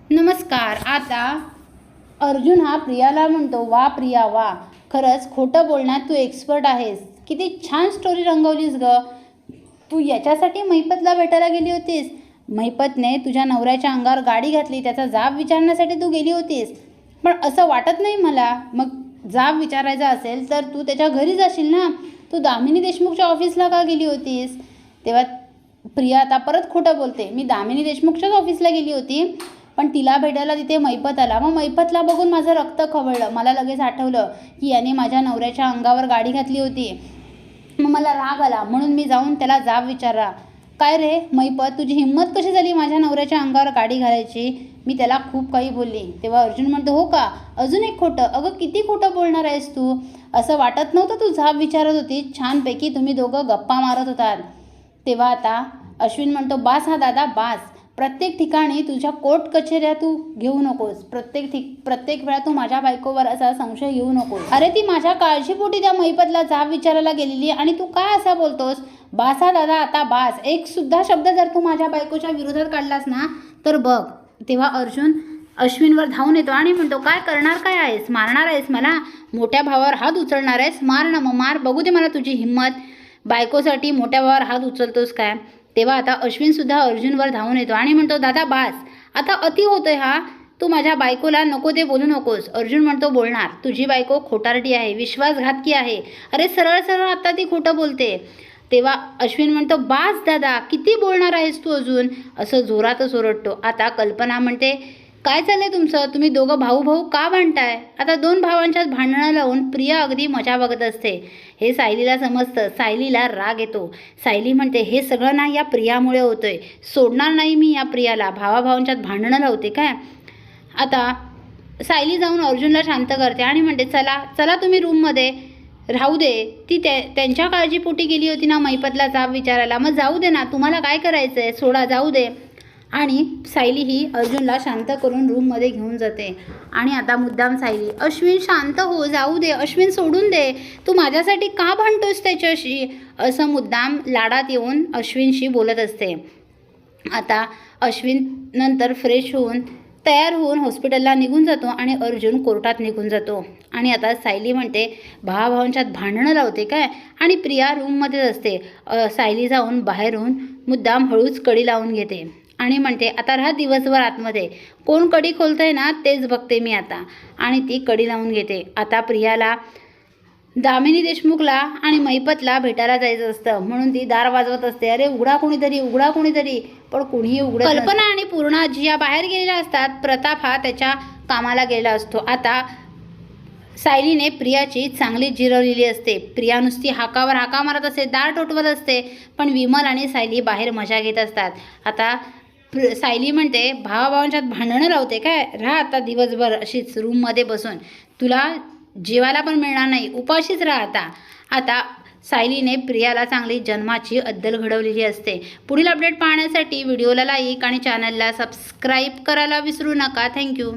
नमस्कार. आता अर्जुन हा प्रियाला म्हणतो, वा प्रिया वा, खरंच खोटं बोलण्यात तू एक्सपर्ट आहेस. किती छान स्टोरी रंगवलीस ग. तू याच्यासाठी महिपतला भेटायला गेली होतीस? महिपतने तुझ्या नवऱ्याच्या अंगावर गाडी घातली, त्याचा जाब विचारण्यासाठी तू गेली होतीस. पण असं वाटत नाही मला. मग जाब विचारायचा असेल तर तू त्याच्या घरी जाशील ना. तू दामिनी देशमुखच्या ऑफिसला का गेली होतीस? तेव्हा प्रिया आता परत खोटं बोलते. मी दामिनी देशमुखच्याच ऑफिसला गेली होती, पण तिला भेटायला तिथे महिपत आला. मग महिपतला बघून माझं रक्त खवळलं. मला लगेच आठवलं की याने माझ्या नवऱ्याच्या अंगावर गाडी घातली होती. मग मला राग आला, म्हणून मी जाऊन त्याला जाब विचारला. काय रे महिपत, तुझी हिंमत कशी झाली माझ्या नवऱ्याच्या अंगावर गाडी घालायची? मी त्याला खूप काही बोलली. तेव्हा अर्जुन म्हणतो, हो का, अजून एक खोटं. अगं किती खोटं बोलणार आहेस तू? असं वाटत नव्हतं तू जाब विचारत होती. छानपैकी तुम्ही दोघं गप्पा मारत होतात. तेव्हा आता अश्विन म्हणतो, बास हा दादा बास. प्रत्येक ठिकाणी तुझ्या कोर्ट कचेऱ्या तू घेऊ नकोस. प्रत्येक वेळा तू माझ्या बायकोवर असा संशय घेऊ नकोस. अरे ती माझ्या काळजीपोटी त्या महिपतला जाब विचारायला गेलेली आणि तू काय असा बोलतोस? बास हा दादा आता बास. एक सुद्धा शब्द जर तू माझ्या बायकोच्या विरोधात काढलास ना तर बघ. तेव्हा अर्जुन अश्विनवर धावून येतो आणि म्हणतो, काय करणार काय आहेस? मारणार आहेस मला? मोठ्या भावावर हात उचलणार आहेस? मार ना मग मार, बघू दे मला तुझी हिंमत. बायकोसाठी मोठ्या भावावर हात उचलतोस काय? तेव्हा आता अश्विनसुद्धा अर्जुनवर धावून येतो आणि म्हणतो, दादा बास, आता अति होतोय हा. तू माझ्या बायकोला नको ते बोलू नकोस. अर्जुन म्हणतो, बोलणार. तुझी बायको खोटारडी आहे, विश्वासघातकी आहे. अरे सरळ सरळ आता ती खोटं बोलते. तेव्हा अश्विन म्हणतो, बास दादा, किती बोलणार आहेस तू अजून? असं जोरातच ओरडतो. आता कल्पना म्हणते, काय चाललंय तुमचं? तुम्ही दोघं भाऊ भाऊ का भांडताय? आता दोन भावांच्यात भांडणं लावून प्रिया अगदी मजा बघत असते. हे सायलीला समजतं. सायलीला राग येतो. सायली म्हणते, हे सगळं ना या प्रियामुळे होतंय. सोडणार नाही मी या प्रियाला. भावाभावांच्यात भांडणं लावते काय? आता सायली जाऊन अर्जुनला शांत करते आणि म्हणते, चला चला तुम्ही रूममध्ये राहू दे. ती त्यांच्या काळजीपोटी गेली होती ना महिपतला जाब विचारायला. मग जाऊ दे ना, तुम्हाला काय करायचं आहे, सोडा, जाऊ दे. आणि सायली ही अर्जुनला शांत करून रूममध्ये घेऊन जाते. आणि आता मुद्दाम सायली, अश्विन शांत हो, जाऊ दे, अश्विन सोडून दे, तू माझ्यासाठी का भांडतोस त्याच्याशी? असं मुद्दाम लाडात येऊन अश्विनशी बोलत असते. आता अश्विन नंतर फ्रेश होऊन तयार होऊन हॉस्पिटलला निघून जातो आणि अर्जुन कोर्टात निघून जातो. आणि आता सायली म्हणते, भावाभावांच्यात भांडणं लावते काय? आणि प्रिया रूममध्येच असते. सायली जाऊन बाहेरून मुद्दाम हळूच कडी लावून घेते आणि म्हणते, आता राहा दिवसभर आतमध्ये, कोण कडी खोलतंय ना तेच बघते मी आता. आणि ती कडी लावून घेते. आता प्रियाला दामिनी देशमुखला आणि महिपतला भेटायला जायचं असतं, म्हणून ती दार वाजवत असते. अरे उघडा कोणीतरी, उघडा कोणीतरी. पण कुणीही उघडत नसतं. कल्पना आणि पूर्णा जिया बाहेर गेलेल्या असतात. प्रताप हा त्याच्या कामाला गेलेला असतो. आता सायलीने प्रियाची चांगली जिरवलेली असते. प्रिया नुसती हाकावर हाका मारत असते, दार ठोठवत असते. पण विमल आणि सायली बाहेर मजा घेत असतात. आता सायली म्हणते, भावाभावांच्यात भांडणं लावते काय? राहा आता दिवसभर अशीच रूममध्ये बसून, तुला जेवायला पण मिळणार नाही, उपाशीच राहा आता सायलीने प्रियाला चांगली जन्माची अद्दल घडवलेली असते. पुढील अपडेट पाहण्यासाठी व्हिडिओला लाईक आणि चॅनलला सबस्क्राईब करायला विसरू नका. थँक्यू.